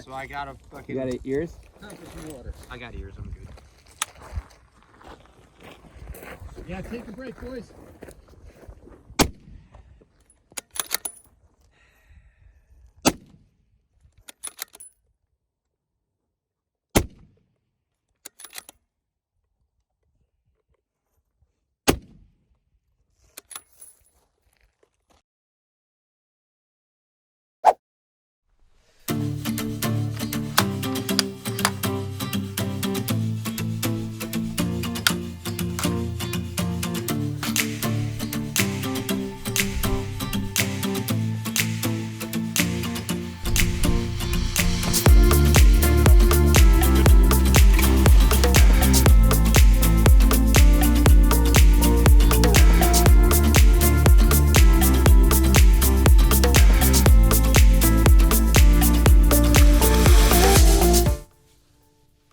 So I got a fucking... You got ears? I got ears, I'm good. Yeah, take a break, boys.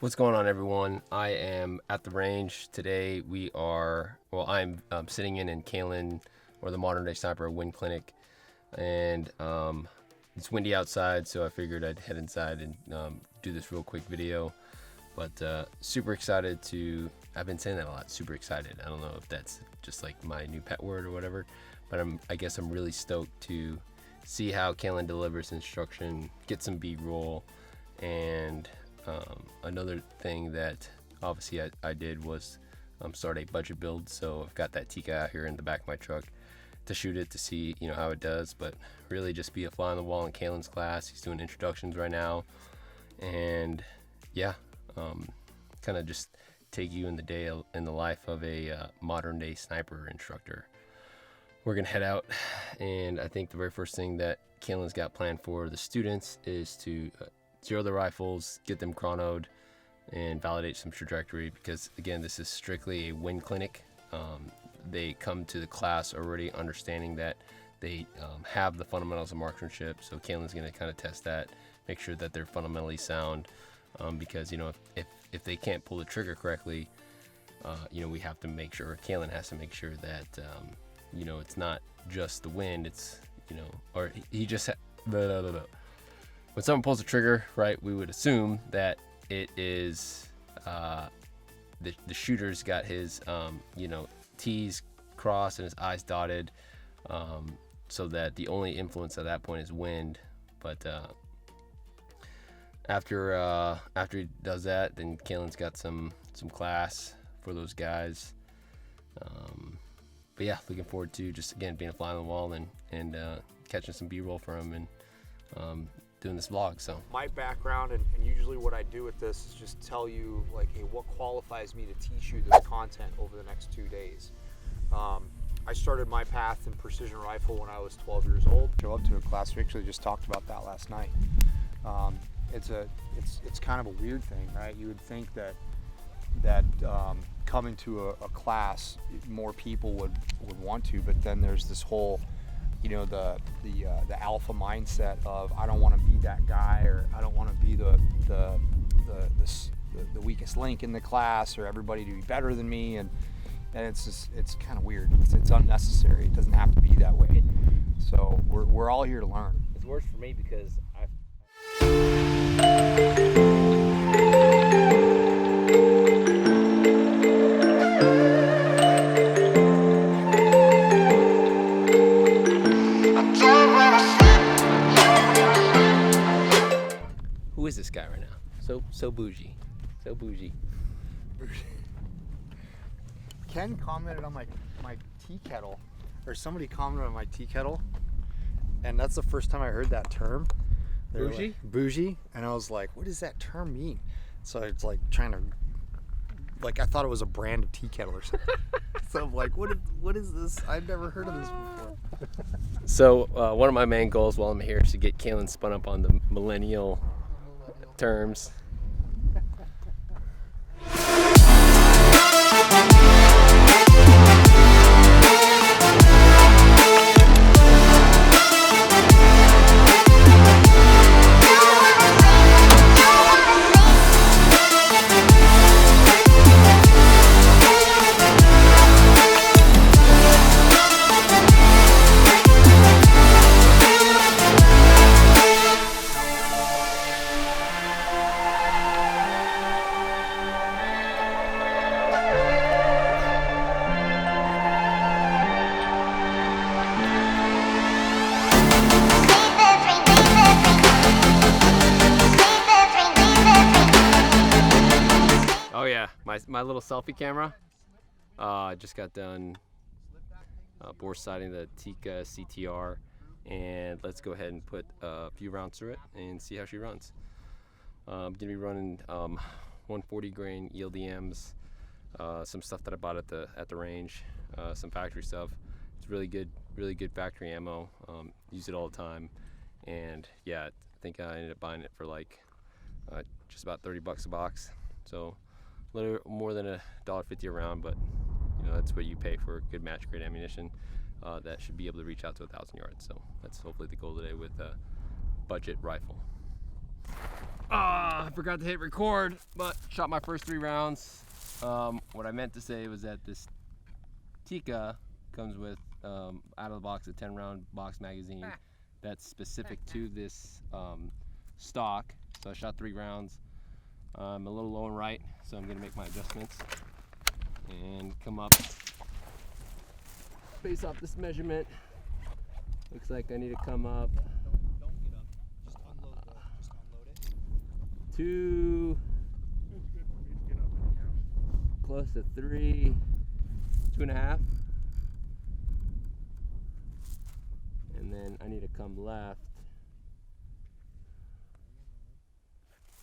What's going on, everyone? I am at the range today. I'm sitting in Kalen, or the Modern Day Sniper Wind Clinic, and it's windy outside, so I figured I'd head inside and do this real quick video. But super excited I've been saying that a lot, super excited. I don't know if that's just like my new pet word or whatever, but I guess I'm really stoked to see how Kalen delivers instruction, get some B-roll, and another thing that obviously I did was start a budget build. So I've got that Tikka out here in the back of my truck to shoot it to see how it does, but really just be a fly on the wall in Kalen's class. He's doing introductions right now, and yeah, kind of just take you in the life of a modern day sniper instructor. We're gonna head out, and I think the very first thing that Kalen's got planned for the students is to zero the rifles, get them chronoed, and validate some trajectory, because again, this is strictly a wind clinic. They come to the class already understanding that they have the fundamentals of marksmanship, so Kalen's going to kind of test that, make sure that they're fundamentally sound, because if they can't pull the trigger correctly, we have to make sure, or Kalen has to make sure that it's not just the wind, it's or he just when someone pulls the trigger, right, we would assume that it is the shooter's got his T's crossed and his I's dotted, so that the only influence at that point is wind. But after he does that, then Kalen's got some class for those guys. But yeah, looking forward to just again being a fly on the wall and catching some B-roll for him and doing this vlog. So my background and usually what I do with this is just tell you like, hey, what qualifies me to teach you this content over the next 2 days. I started my path in precision rifle when I was 12 years old. Show up to a class, we actually just talked about that last night. It's kind of a weird thing, right? You would think that coming to a class, more people would want to, but then there's this whole the alpha mindset of I don't want to be that guy, or I don't want to be the weakest link in the class, or everybody to be better than me, and it's kind of weird. It's unnecessary. It doesn't have to be that way. So we're all here to learn. It's worse for me because Who is this guy right now? So bougie. So bougie. Ken commented on my tea kettle, or somebody commented on my tea kettle, and that's the first time I heard that term. Bougie? Like, bougie, and I was like, what does that term mean? So it's like trying to, like, I thought it was a brand of tea kettle or something. So I'm like, what is this? I've never heard of this before. So one of my main goals while I'm here is to get Kalen spun up on the millennial terms. my little selfie camera. Just got done bore sighting the Tikka CTR, and let's go ahead and put a few rounds through it and see how she runs. I'm gonna be running 140 grain ELDMs, some stuff that I bought at the range, some factory stuff. It's really good factory ammo. Use it all the time, and yeah, I think I ended up buying it for like just about $30 a box. So a little more than $1.50 a round, but you know, that's what you pay for good match grade ammunition that should be able to reach out to 1,000 yards. So that's hopefully the goal today with a budget rifle. I forgot to hit record, but shot my first 3 rounds. What I meant to say was that this Tikka comes with out of the box a 10-round box magazine that's specific to this stock. So I shot 3 rounds. I'm a little low and right, so I'm gonna make my adjustments and come up based off this measurement. Looks like I need to come up Don't get up. Just unload it. to close to 3, 2.5. And then I need to come left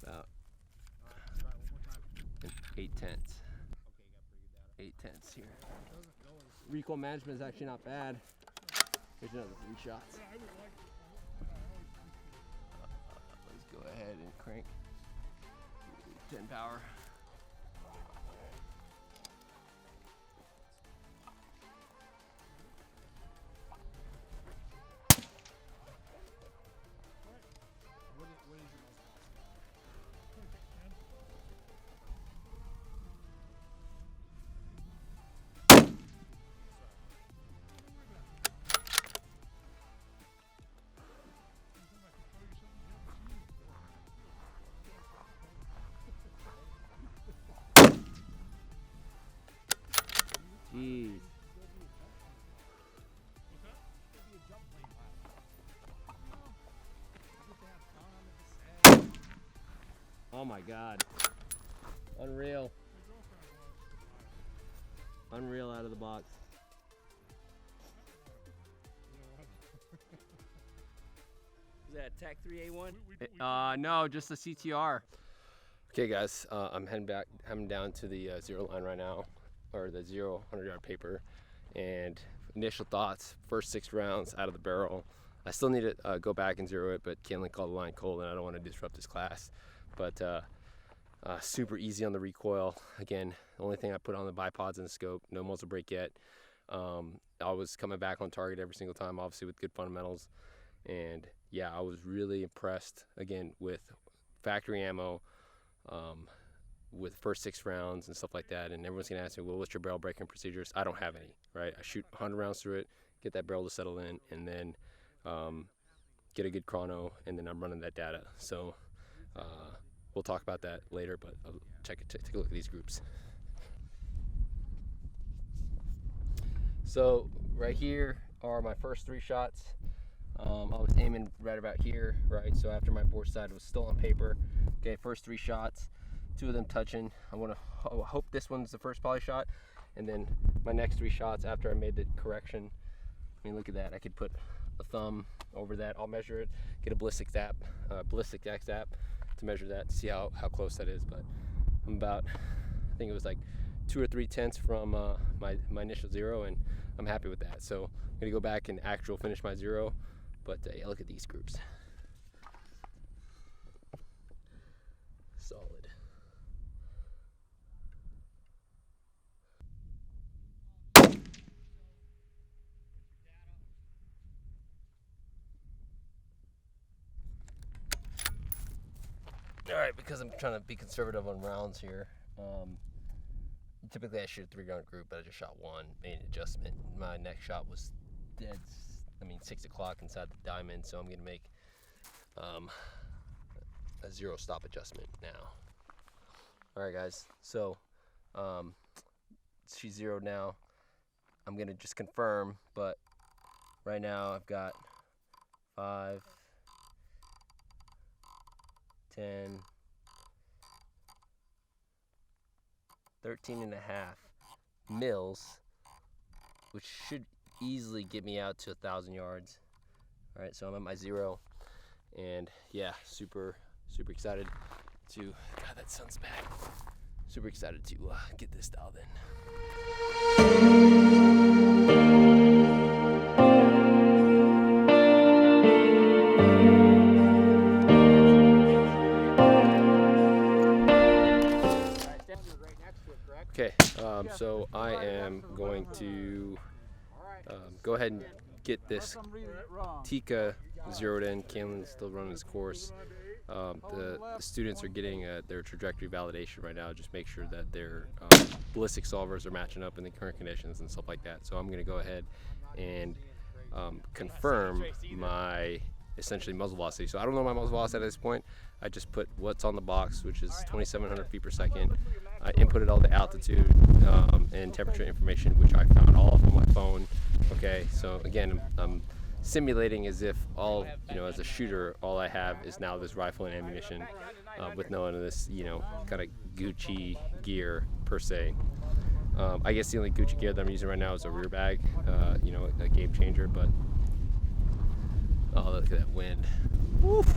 about 8/10. 8/10 here. Recoil management is actually not bad. Here's another 3 shots. Let's go ahead and crank 10 power. Jeez. Oh my God. Unreal. Unreal out of the box. Is that TAC 3A1? No, just the CTR. Okay guys, I'm heading down to the zero line right now, or the 100-yard paper, and initial thoughts, first 6 rounds out of the barrel. I still need to go back and zero it, but Caitlin called the line cold and I don't want to disrupt his class. But super easy on the recoil. Again, the only thing I put on the bipods and the scope, no muzzle brake yet. I was coming back on target every single time, obviously with good fundamentals. And yeah, I was really impressed, again, with factory ammo, with the first 6 rounds and stuff like that. And everyone's gonna ask me, well, what's your barrel breaking procedures? I don't have any, right? I shoot 100 rounds through it, get that barrel to settle in, and then get a good chrono, and then I'm running that data. So we'll talk about that later, but I'll take a look at these groups. So right here are my first 3 shots. I was aiming right about here, right? So after my bore sight was still on paper. Okay, first 3 shots, 2 of them touching. I hope this one's the first poly shot, and then my next 3 shots after I made the correction. I mean, look at that. I could put a thumb over that. I'll measure it, get a ballistic zap to measure that, to see how close that is. But I'm about, I think it was like 2 or 3 tenths from my initial zero, and I'm happy with that. So I'm gonna go back and finish my zero. But yeah, look at these groups. Solid. All right, because I'm trying to be conservative on rounds here. Typically I shoot a 3-round group, but I just shot 1, made an adjustment. My next shot was dead, 6 o'clock inside the diamond, so I'm gonna make a 0 stop adjustment now. All right, guys, so she's zeroed now. I'm gonna just confirm, but right now I've got 5, 10, 13.5 mils, which should easily get me out to 1,000 yards. All right, so I'm at my 0, and yeah, super excited to, God, that sun's back. Super excited to get this dialed in. Okay, so I am going to go ahead and get this Tikka zeroed in. Kalen's still running his course. The students are getting their trajectory validation right now. Just make sure that their ballistic solvers are matching up in the current conditions and stuff like that. So I'm going to go ahead and confirm my essentially muzzle velocity. So I don't know my muzzle velocity at this point. I just put what's on the box, which is 2,700 feet per second. I inputted all the altitude and temperature information, which I found all on my phone. Okay, so again, I'm simulating as if all, as a shooter, all I have is now this rifle and ammunition with none of this, kind of Gucci gear per se. I guess the only Gucci gear that I'm using right now is a rear bag, a game changer, but oh, look at that wind. Woof.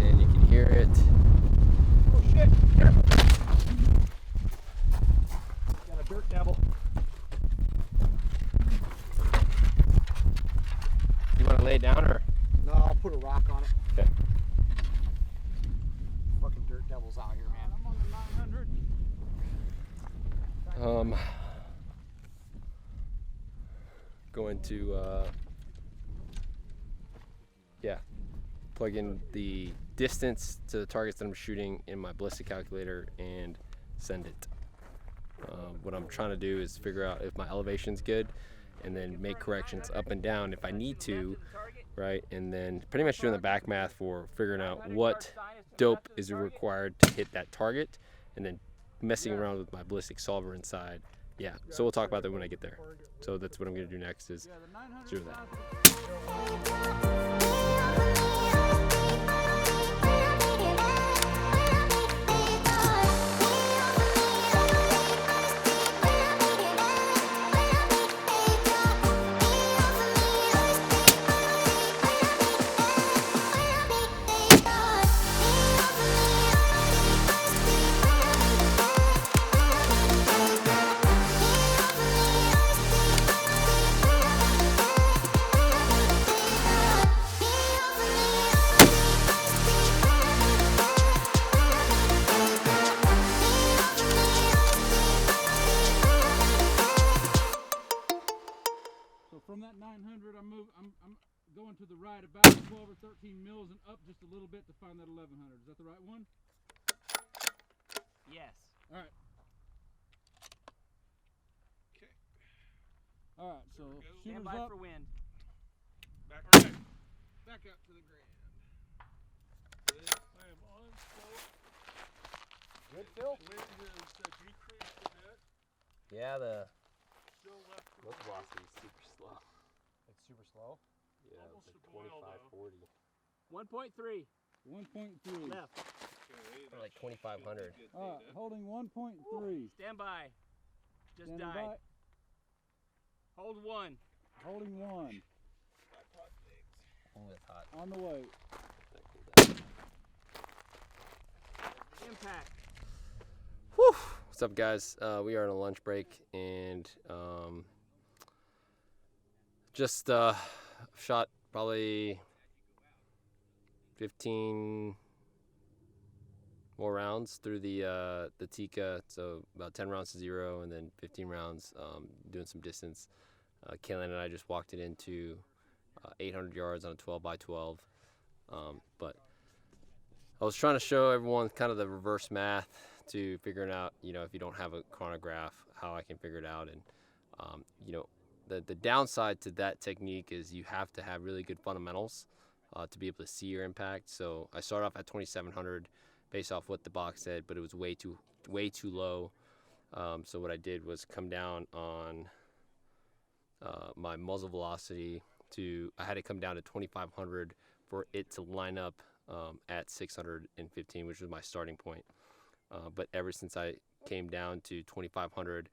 And you can hear it. Oh shit! Got a dirt devil. You want to lay it down or? No, I'll put a rock on it. Okay. Fucking dirt devils out here, man. I'm on the 900. Going to plug in the distance to the targets that I'm shooting in my ballistic calculator and send it. What I'm trying to do is figure out if my elevation's good, and then make corrections up and down if I need to, right? And then pretty much doing the back math for figuring out what dope is required to hit that target, and then messing around with my ballistic solver inside. Yeah, so we'll talk about that when I get there. So that's what I'm gonna do next, is zero that. From that 900, I'm going to the right about 12 or 13 mils and up just a little bit to find that 1100. Is that the right one? Yes. All right. Okay. All right. So Stand shooters by up. for wind. Back right. Back up to the grand. Good. I am on slope. Good, Phil? The wind has decreased a bit. Yeah, the Still left for muzzle velocity is super slow. It's super slow. Yeah, Almost it's a like boil, 25, 40. 1.3 1.3. left. Okay, Or like 2,500. All right. Holding 1.3. Stand by. Just Standing died. by. Hold 1. Holding 1. Oh, that's hot. On the way. Impact. Whew. What's up, guys? We are on a lunch break, and just shot probably 15 more rounds through the Tikka, so about 10 rounds to 0, and then 15 rounds doing some distance. Kalen and I just walked it into 800 yards on a 12 by 12, but I was trying to show everyone kind of the reverse math to figuring out, if you don't have a chronograph, how I can figure it out. And, the downside to that technique is you have to have really good fundamentals to be able to see your impact. So I started off at 2,700 based off what the box said, but it was way too low. So what I did was come down on my muzzle velocity I had to come down to 2,500 for it to line up at 615, which was my starting point. but ever since I came down to 2,500,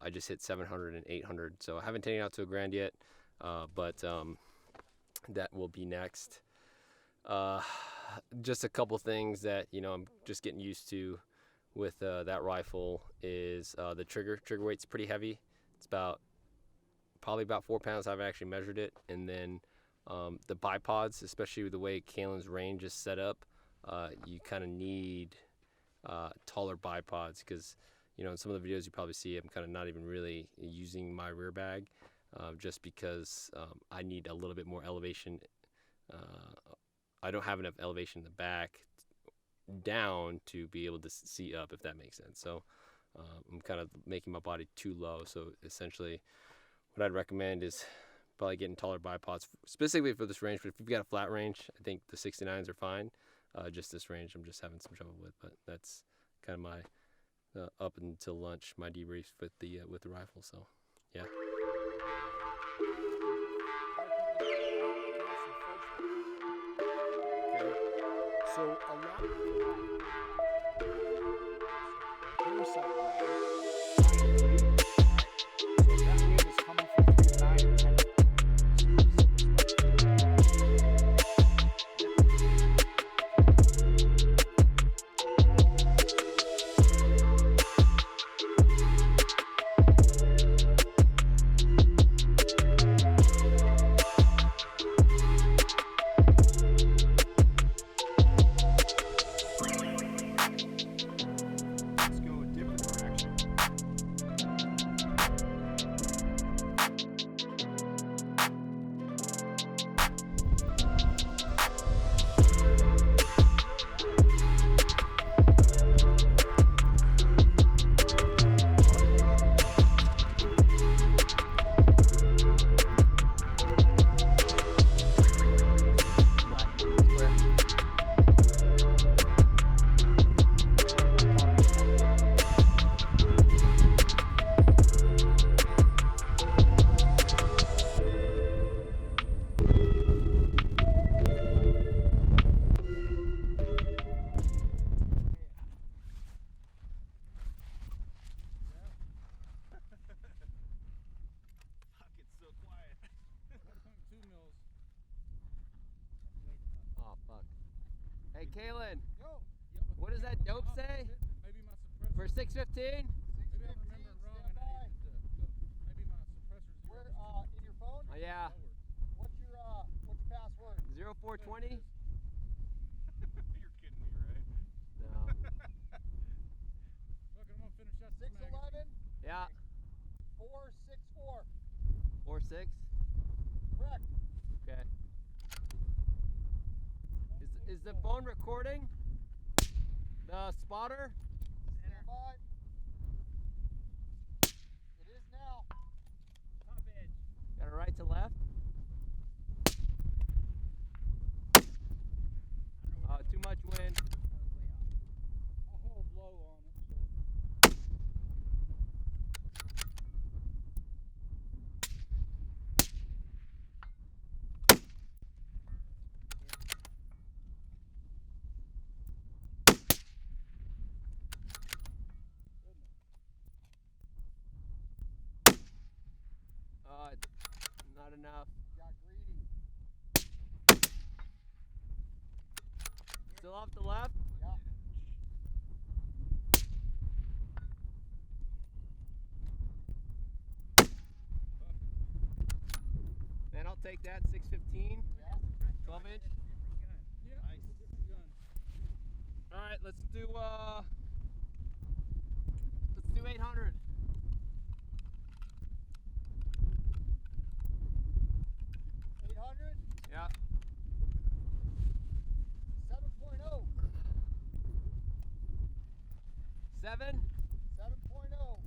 I just hit 700 and 800. So I haven't taken it out to a grand yet, but that will be next. Just a couple things that I'm just getting used to with that rifle is the trigger weight's pretty heavy. It's probably about 4 pounds. I haven't actually measured it. And then the bipods, especially with the way Kalen's range is set up, you kind of need taller bipods because in some of the videos you probably see I'm kind of not even really using my rear bag just because I need a little bit more elevation. I don't have enough elevation in the back down to be able to see up, if that makes sense. So I'm kind of making my body too low. So essentially what I'd recommend is probably getting taller bipods specifically for this range. But if you've got a flat range, I think the 69s are fine. Just this range I'm just having some trouble with, but that's kind of my up until lunch, my debrief with the rifle. So yeah. So a lot of parasite wind, so that wind is coming from 9 to 10. Hey, Kalen, what does that dope say? Maybe my suppressor. For 615? Maybe I'm remembering wrong and I need to maybe my suppressor's Where in your phone? Oh, yeah. What's your password? 0420? You're kidding me, right? No. Look, I'm gonna finish that 611 Yeah. 464. 46? Correct. Okay. Is the phone recording? The spotter? Stand by. It is now. Top edge. Got it right to left? Too much wind. I'll hold low on it. Not enough. Got greedy. Still off the left? Yeah. Man, I'll take that. 615. Yeah. 12 inch. Yeah, it's a different gun. All right, let's do 800. 800. Yeah. 7.0. 7. 7.0.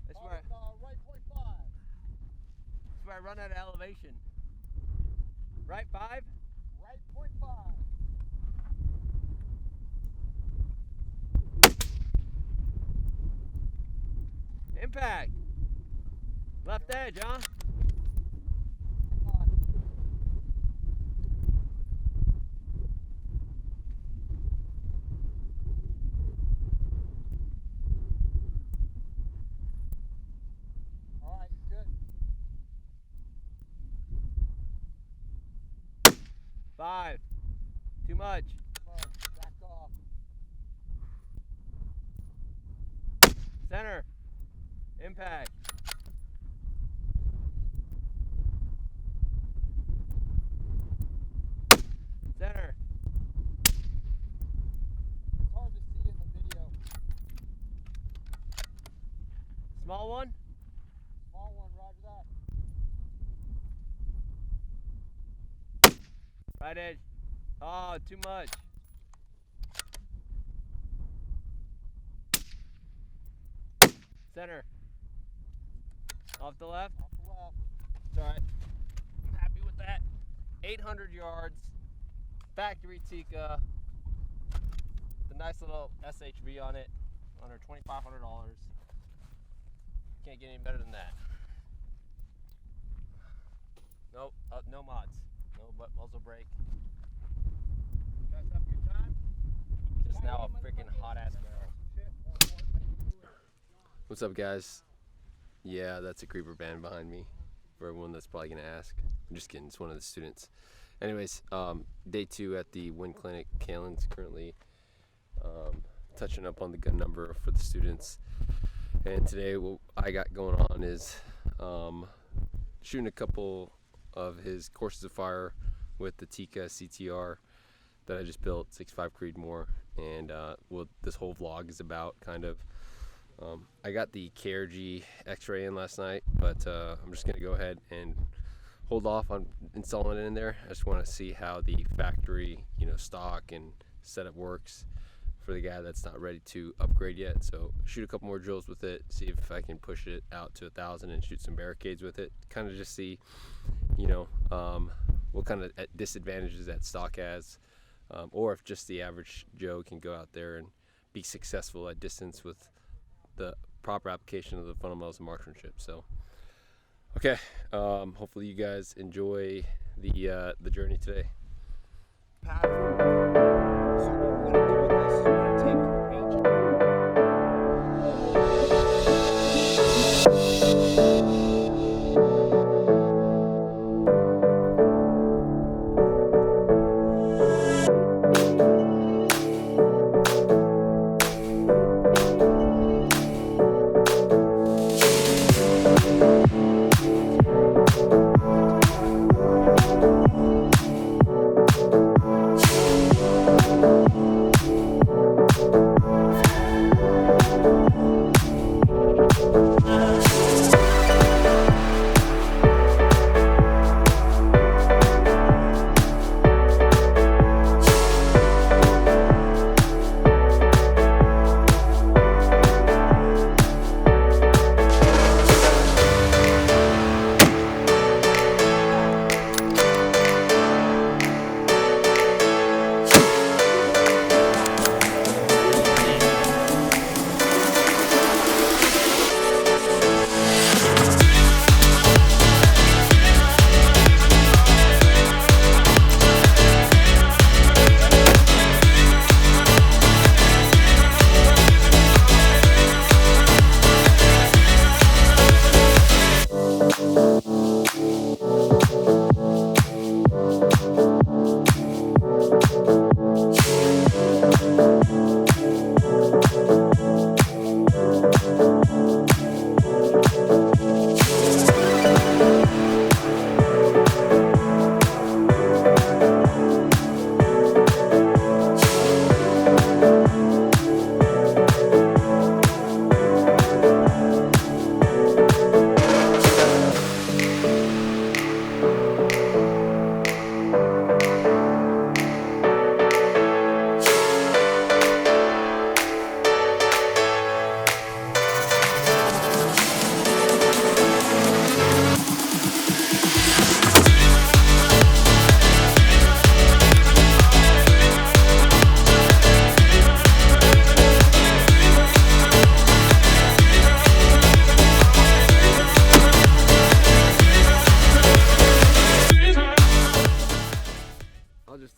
That's where, Right point 5. that's where I run out of elevation. Right 5? Right point 5. Impact. Left edge, huh? Hang on. 5. Too much. Backed off. Center. Impact. Center. It's hard to see in the video. Small one. Small one, roger that. Right edge. Oh, too much. Center. Off the left. Off the left. It's alright. I'm happy with that. 800 yards. Factory Tikka. The nice little SHV on it. Under $2,500. Can't get any better than that. Nope. No mods. No but muzzle brake. You guys have a good time? Just now a freaking hot ass barrel. What's up, guys? Yeah, that's a creeper band behind me. For everyone that's probably gonna ask. I'm just kidding. It's one of the students. Anyways, day 2 at the Wind Clinic. Kalen's currently touching up on the gun number for the students. And today, what I got going on is shooting a couple of his courses of fire with the Tikka CTR that I just built, 6.5 Creedmoor. And what this whole vlog is about, kind of. I got the KRG X-ray in last night, but I'm just gonna go ahead and hold off on installing it in there. I just want to see how the factory, stock and setup works for the guy that's not ready to upgrade yet. So shoot a couple more drills with it, see if I can push it out to 1,000 and shoot some barricades with it. Kind of just see, what kind of disadvantages that stock has, or if just the average Joe can go out there and be successful at distance with the proper application of the fundamentals of marksmanship. So, okay, hopefully you guys enjoy the journey today. Pattern. So what we're gonna do with this is we're gonna take our range.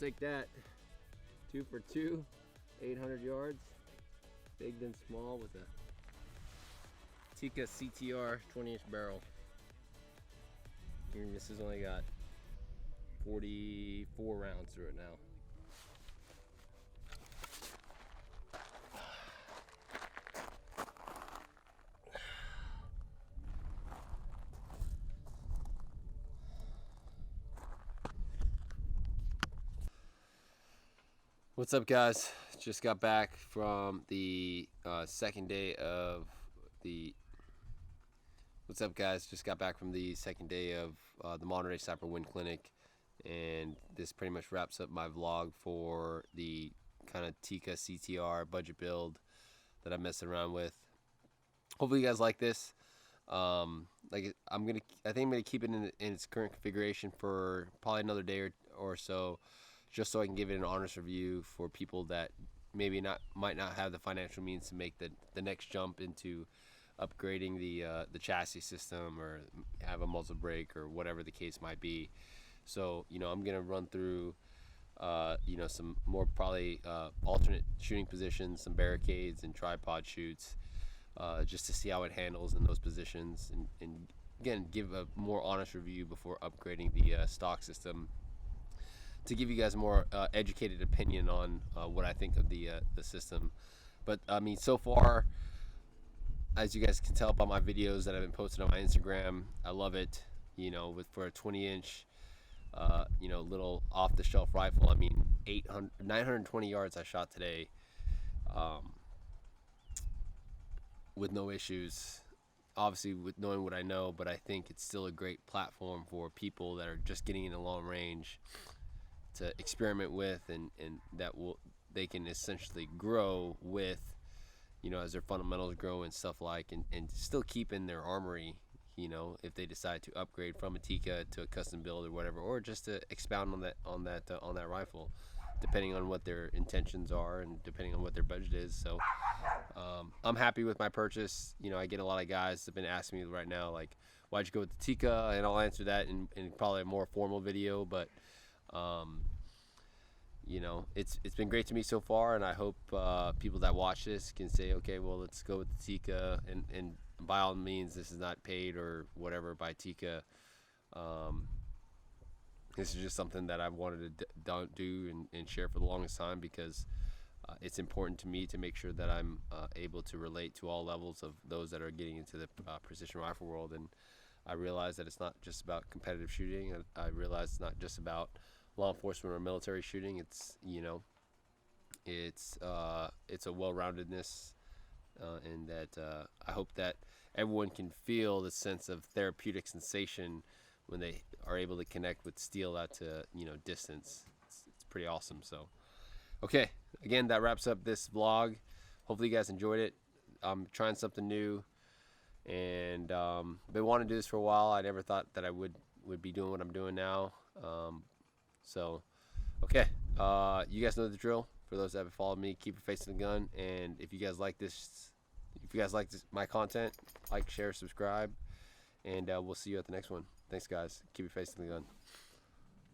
Take that. 2 for 2, 800 yards. Big then small with a Tikka CTR 20-inch barrel. This has only got 44 rounds through it now. What's up, guys? Just got back from the second day of the. What's up, guys? Just got back from the second day of the Modern Day Sniper Wind Clinic, and this pretty much wraps up my vlog for the kind of Tikka CTR budget build that I'm messing around with. Hopefully, you guys like this. I think I'm gonna keep it in its current configuration for probably another day or so, just so I can give it an honest review for people that maybe might not have the financial means to make the next jump into upgrading the chassis system or have a muzzle brake or whatever the case might be. So I'm gonna run through some more probably alternate shooting positions, some barricades and tripod shoots, just to see how it handles in those positions, and again give a more honest review before upgrading the stock system, to give you guys a more educated opinion on what I think of the system. But I mean, so far, as you guys can tell by my videos that I've been posting on my Instagram, I love it. For a 20-inch, little off-the-shelf rifle. I mean, 920 yards I shot today, with no issues. Obviously, with knowing what I know, but I think it's still a great platform for people that are just getting into long range to experiment with, and they can essentially grow with, as their fundamentals grow and stuff like, and still keep in their armory, if they decide to upgrade from a Tikka to a custom build or whatever, or just to expound on that rifle, depending on what their intentions are and depending on what their budget is. So I'm happy with my purchase. I get a lot of guys that have been asking me right now, like, why'd you go with the Tikka? And I'll answer that in probably a more formal video, but it's been great to me so far, and I hope people that watch this can say, okay, well, let's go with the Tikka, and by all means, this is not paid or whatever by Tikka. This is just something that I've wanted to do and share for the longest time, because it's important to me to make sure that I'm able to relate to all levels of those that are getting into the precision rifle world. And I realize that it's not just about competitive shooting. I realize it's not just about law enforcement or military shooting. It's it's a well-roundedness, and that I hope that everyone can feel the sense of therapeutic sensation when they are able to connect with steel out to distance. It's pretty awesome. So okay, again, that wraps up this vlog. Hopefully you guys enjoyed it. I'm trying something new, and been wanting to do this for a while. I never thought that I would be doing what I'm doing now. So okay, you guys know the drill. For those that have followed me, keep your face in the gun. And if you guys like this, my content, like, share, subscribe, and we'll see you at the next one. Thanks, guys. Keep your face in the gun.